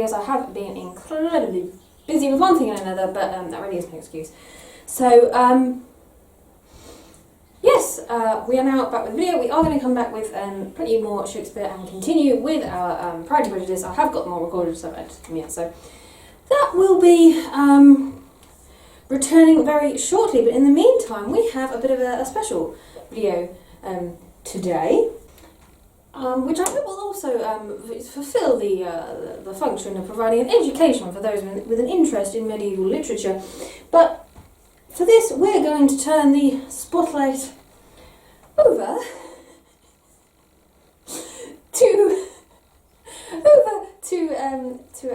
videos. I have been incredibly busy with one thing and another, but that really is no excuse. So, yes, we are now back with a video. We are going to come back with plenty more Shakespeare and continue with our Pride and Prejudice. I have got more recorded, so I haven't edited them yet, so that will be returning very shortly. But in the meantime, we have a bit of a special video today, which I hope will also fulfil the function of providing an education for those with an interest in medieval literature. But for this, we're going to turn the spotlight over to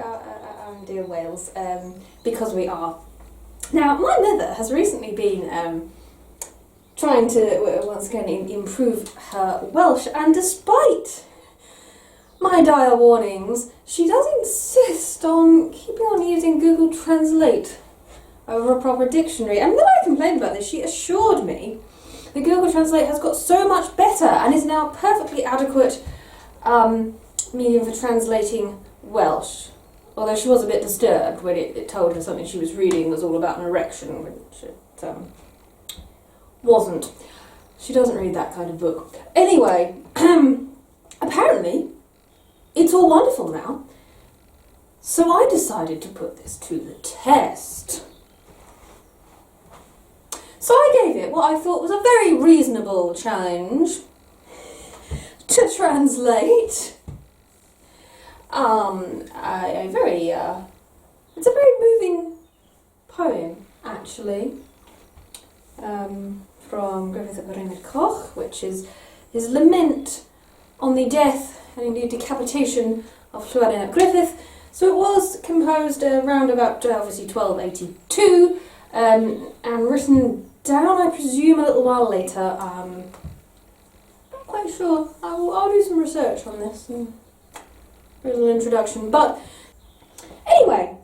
our dear Wales, because we are. Now, my mother has recently been trying to once again improve her Welsh, and despite my dire warnings, she does insist on keeping on using Google Translate over a proper dictionary. And when I complained about this, she assured me that Google Translate has got so much better and is now a perfectly adequate medium for translating Welsh. Although she was a bit disturbed when it told her something she was reading was all about an erection, which it wasn't. She doesn't read that kind of book. Anyway, apparently it's all wonderful now. So I decided to put this to the test. So I gave it what I thought was a very reasonable challenge to translate it's a very moving poem, actually, from Griffith ap Rheinald Koch, which is his lament on the death and indeed decapitation of Llywelyn ap Griffith. So it was composed around about obviously 1282 and written down, I presume, a little while later. Not quite sure. I'll do some research on this. Here's a little introduction. But anyway,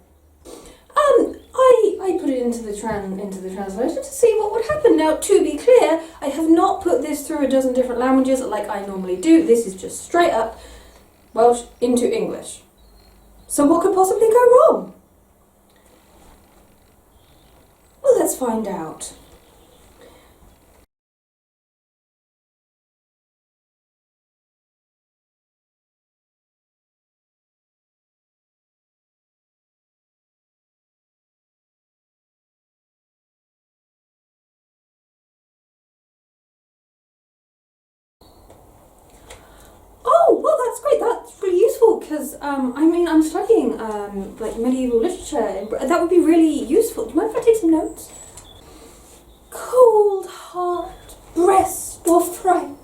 I put it into the translation to see what would happen. Now, to be clear, I have not put this through a dozen different languages like I normally do. This is just straight up Welsh into English. So what could possibly go wrong? Well, let's find out. Oh, well, that's great. That's really useful because, I'm studying like medieval literature. That would be really useful. Do you mind if I take some notes? Cold heart, breast or fright,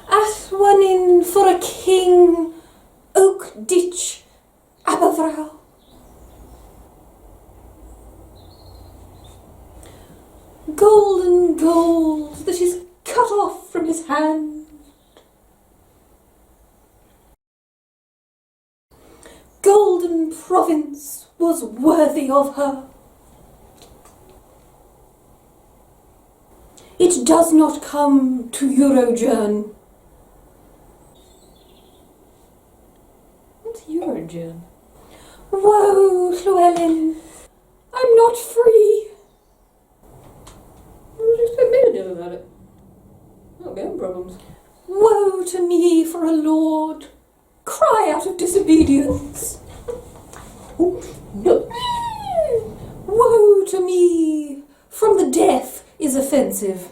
at one in for a king, oak ditch, Aberfrow. Golden gold that is cut off from his hand. Golden province was worthy of her. It does not come to Eurojourn. What's Eurojourn? Woe, Llywelyn, I'm not free. What do you expect me to do about it? I've got my own problems. Woe to me for a lord! Cry out of disobedience! Oh, no. Woe to me from the death is offensive.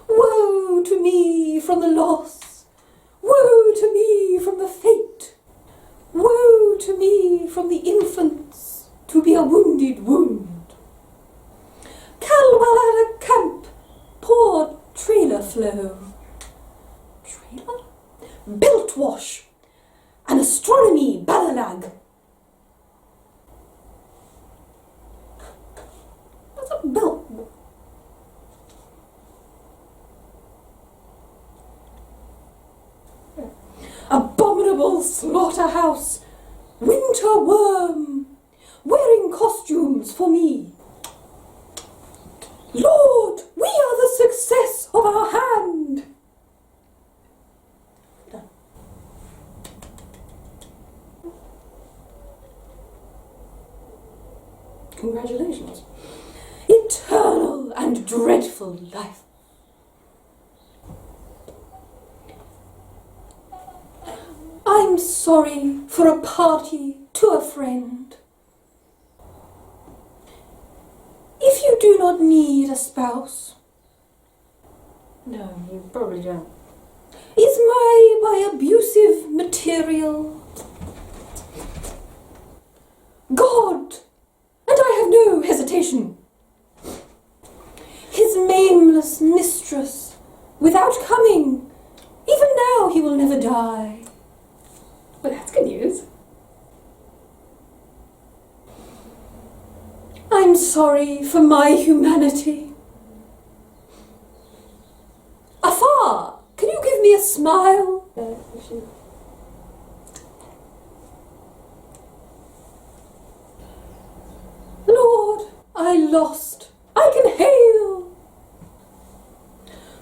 Woe to me from the loss! Woe to me from the fate! Woe to me from the infants to be a wounded wound! Calwell at a camp, poor trailer flow. Trailer? Biltwash, an astronomy balalag. What's a bilt? Abominable slaughterhouse, winter worm, wearing costumes for me. Lord, we are the success of our hand. Congratulations. Eternal and dreadful life. I'm sorry for a party to a friend. If you do not need a spouse. No, you probably don't. Is my abusive material God, and I have no hesitation. His nameless mistress, without coming, even now he will never die. Well, that's good news. I'm sorry for my humanity. Afar, can you give me a smile? Lord, I lost. I can hail.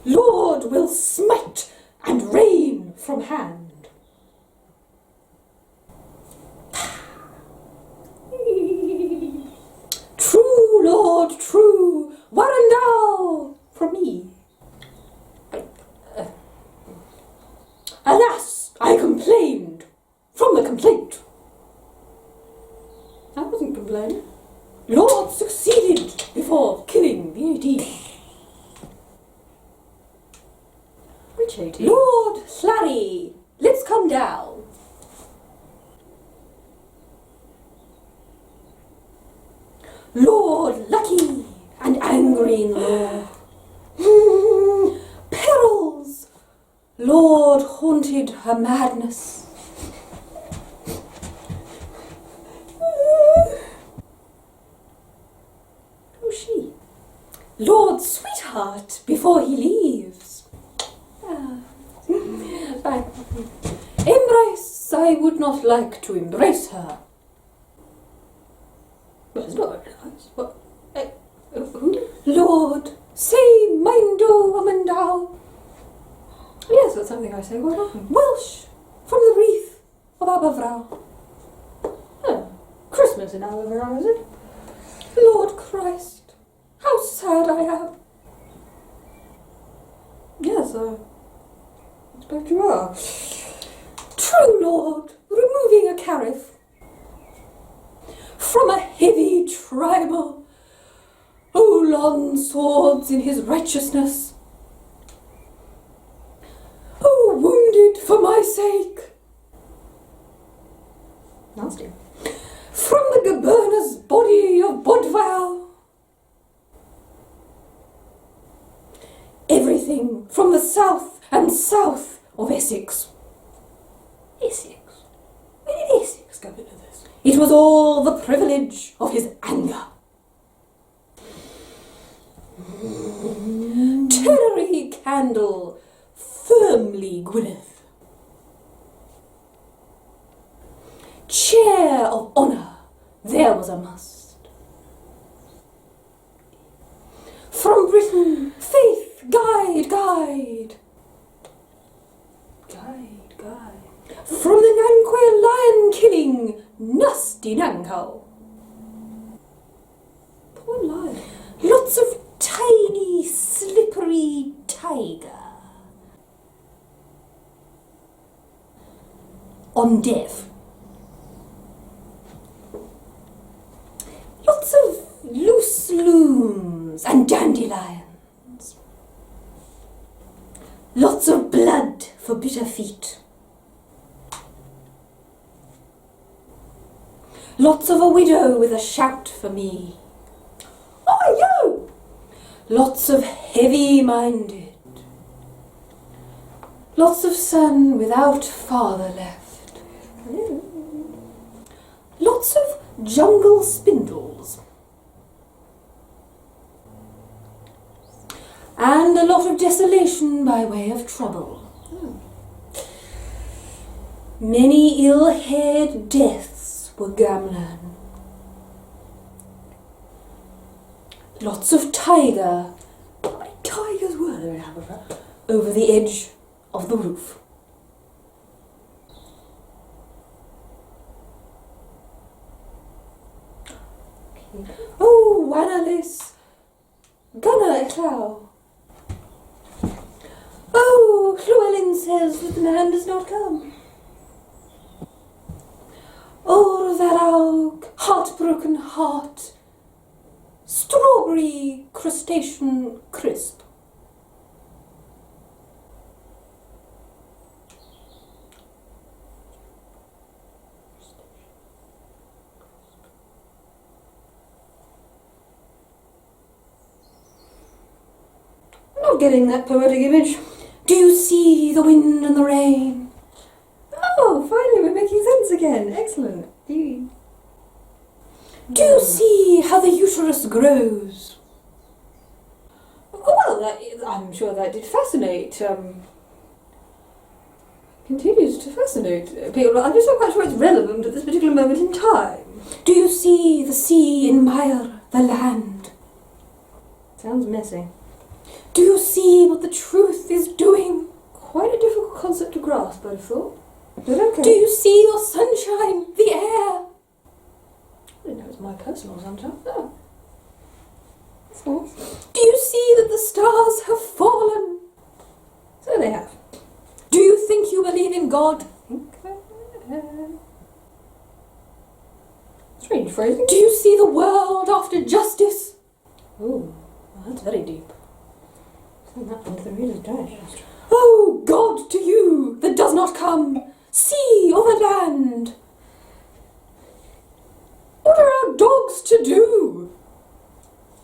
Lord will smite and rain from hand. True, Lord, true. Warandau from me. Alas, I complained from the complaint. I wasn't complaining. Lord succeeded before killing the 18. Which 18? Lord Slarry, let's come down. Lord Lucky and angry in law. Perils. Lord haunted her madness. Who's she? Lord Sweetheart before he leaves. Fine. Embrace, I would not like to embrace her. Well, it's not very nice. What? Who? Lord, say Mindo Amandau. Yes, that's something I say quite often. Welsh, from the wreath of Aberfrau. Oh, Christmas in Aberfrau, is it? Lord Christ, how sad I am. Yes, I expect you are. True, Lord, removing a carafe. From a heavy tribal, O long swords in his righteousness, O wounded for my sake. Nasty. From the Gobernor's body of Bodvale, everything from the south and south of Essex. Essex? Where did Essex go into this? It was all the privilege of his anger. Cherry candle, firmly Gwyneth. Chair of honour, there was a must. From Britain, faith, guide, guide. Guide, guide. From the Nanquay lion-killing, nasty Nankau. Poor lion. Lots of tiny, slippery tiger. On deaf. Lots of loose looms and dandelions. Lots of blood for bitter feet. Lots of a widow with a shout for me. Oh, you! Lots of heavy-minded. Lots of son without father left. Lots of jungle spindles. And a lot of desolation by way of trouble. Many ill-haired deaths were Gamlan. Lots of tiger. How many tigers were there in Aberfrau? Over the edge of the roof. Oh, Wanalis, Gunnar Eclau. Oh, Llewellyn says that the man does not come. Oh, Varaug, heartbroken heart, strawberry crustacean crisp. Not getting that poetic image. Do you see the wind and the rain? Oh, finally we're making sense again. Excellent. Do you see how the uterus grows? Well, I'm sure that did fascinate, continues to fascinate people. I'm just not quite sure it's relevant at this particular moment in time. Do you see the sea admire the land? Sounds messy. Do you see what the truth is doing? Quite a difficult concept to grasp, I'd have thought. But okay. Do you see your sunshine, the air? I didn't know it was my personal sunshine. Oh. That's nice. Do you see that the stars have fallen? So they have. Do you think you believe in God? Strange phrasing. Do you see the world after justice? Oh, well, that's very deep. That one's the reader's digest. Oh, God to you that does not come, sea over land. What are our dogs to do?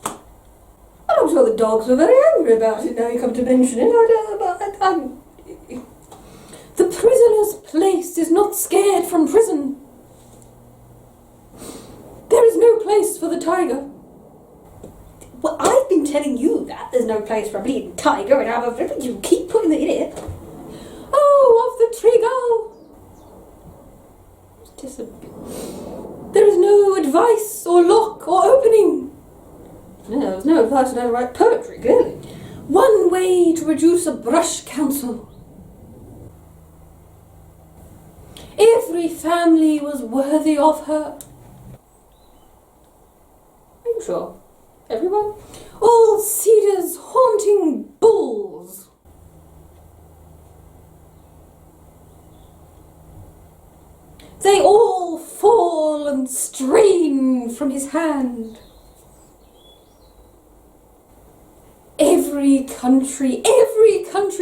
I'm sure the dogs were very angry about it now you come to mention it. The prisoner's place is not scared from prison. There is no place for the tiger. Well, I've been telling you that there's no place for a bleeding tiger in our but you keep putting it in it. Oh, of the trigger. There is no advice or lock or opening. No, there's no advice on how to write poetry, clearly. One way to reduce a brush council. Every family was worthy of her. Are you sure? Everyone? All cedars haunting bulls. They all fall and strain from his hand. Every country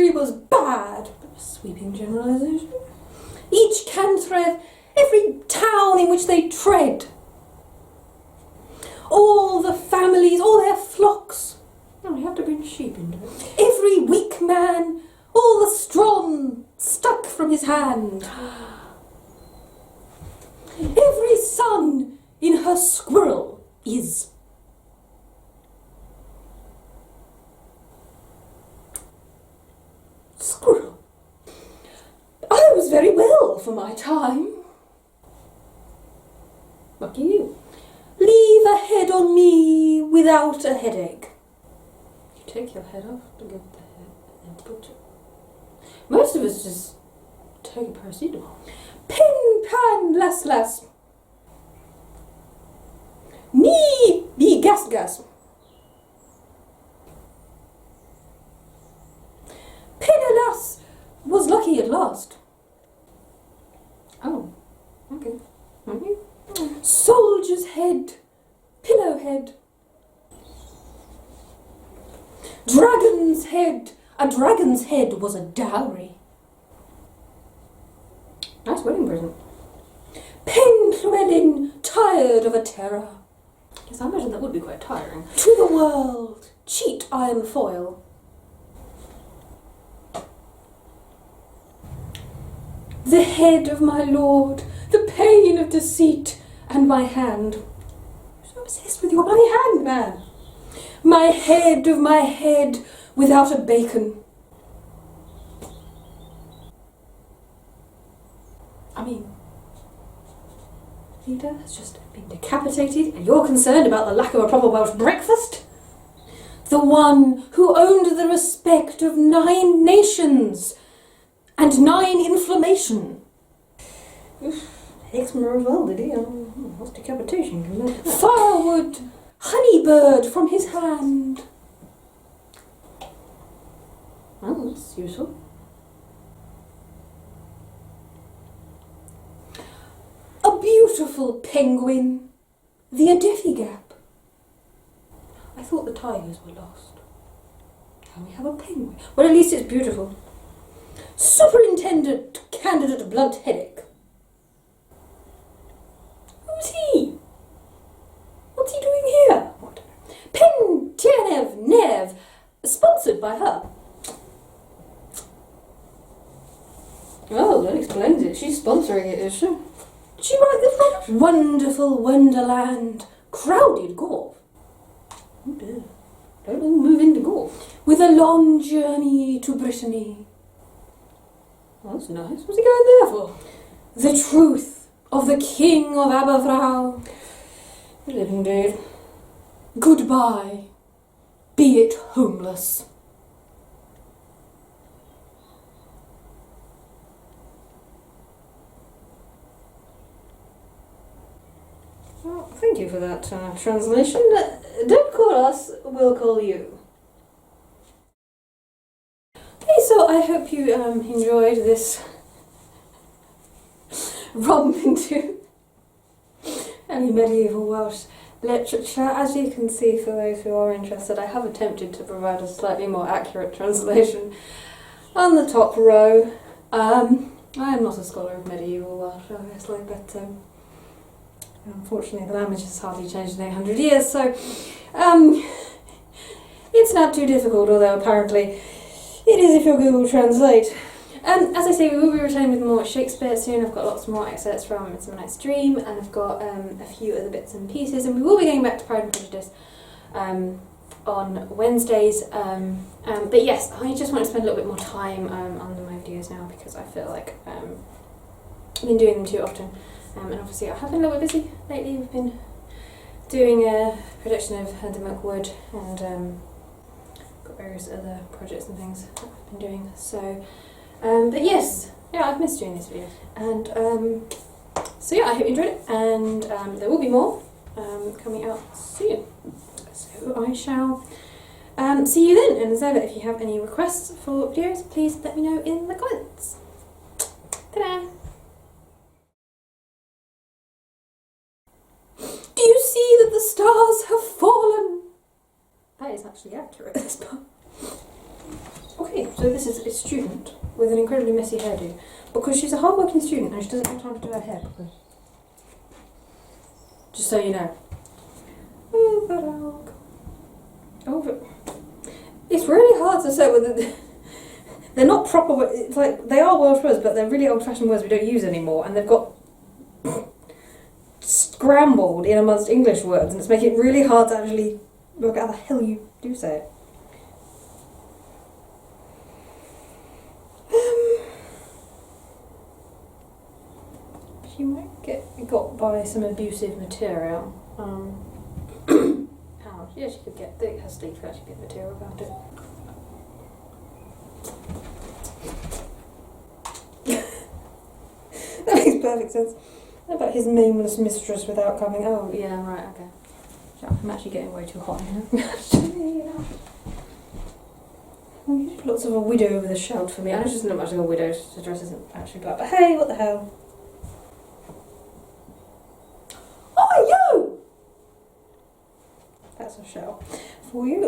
was bad. Sweeping generalization. Each cantref, every town in which they tread. All the families, all their flocks. No, we have to bring sheep into it. Every weak man, all the strong, stuck from his hand. Every son in her squirrel is. Squirrel. I was very well for my time. Lucky you. Leave a head on me without a headache. You take your head off to get the head and then put it. Most of us just take a paracetamol. Pin pan las. Ni be gas. Pinalas was lucky at last. Oh, okay. Mm-hmm. Soldier's head, pillow head. Dragon's head, a dragon's head was a dowry. Nice wedding present. Pen Llewellyn, tired of a terror. Yes, I imagine that would be quite tiring. To the world, cheat iron foil. The head of my lord, the pain of deceit, and my hand. I'm so obsessed with your bloody hand, man. My head of my head without a bacon. I mean, leader has just been decapitated and you're concerned about the lack of a proper Welsh breakfast? The one who owned the respect of 9 nations and 9 inflammation. eczema as well, did he? What's decapitation? Firewood! Honeybird from his hand! Well, that's useful. A beautiful penguin. The Adefi Gap. I thought the tigers were lost. Now we have a penguin. Well, at least it's beautiful. Superintendent Candidate Blunt Headache. Who's he? What's he doing here? What? Pen Tiernev Nev. Sponsored by her. Oh, that explains it. She's sponsoring it, is she? Did she write this one? Wonderful Wonderland. Crowded Golf. Oh dear. Don't all move into golf. With a long journey to Brittany. Oh, that's nice. What's he going there for? The truth of the King of Aberfrau. You live indeed. Goodbye. Be it homeless. Well, thank you for that translation. Don't call us, we'll call you. Okay, so I hope you enjoyed this romp into any medieval Welsh literature. As you can see, for those who are interested, I have attempted to provide a slightly more accurate translation on the top row. I am not a scholar of medieval Welsh, obviously, but unfortunately the language has hardly changed in 800 years, so it's not too difficult, although apparently it is if you Google Translate. As I say, we will be returning with more Shakespeare soon. I've got lots more excerpts from Midsummer Night's Dream, and I've got a few other bits and pieces, and we will be getting back to Pride and Prejudice on Wednesdays. But yes, I just want to spend a little bit more time on my videos now, because I feel like I've been doing them too often. And obviously I have been a little bit busy lately. We've been doing a production of Hand of Milk Wood, and got various other projects and things that I've been doing. So, but yes, yeah, I've missed doing this video. And so yeah, I hope you enjoyed it, and there will be more coming out soon. So I shall see you then. And as ever, if you have any requests for videos, please let me know in the comments. Ta-da! Do you see that the stars have fallen? That is actually accurate, this part. Okay, so this is a student with an incredibly messy hairdo, because she's a hard-working student and she doesn't have time to do her hair properly. Just so you know. Oh, that dog. Oh, but it's really hard to say whether they're not proper. It's like they are Welsh words, but they're really old-fashioned words we don't use anymore, and they've got scrambled in amongst English words, and it's making it really hard to actually work out how the hell you do say it. She might get got by some abusive material. How? Yeah, she could get her sleep could actually get material about it. That makes perfect sense. What about his nameless mistress without coming? Oh, yeah, right, okay. I'm actually getting way too hot here. Lots of a widow with a shout for me. I know she doesn't look much like a widow, the dress isn't actually black, but hey, what the hell? Oh, you! That's a shout for you.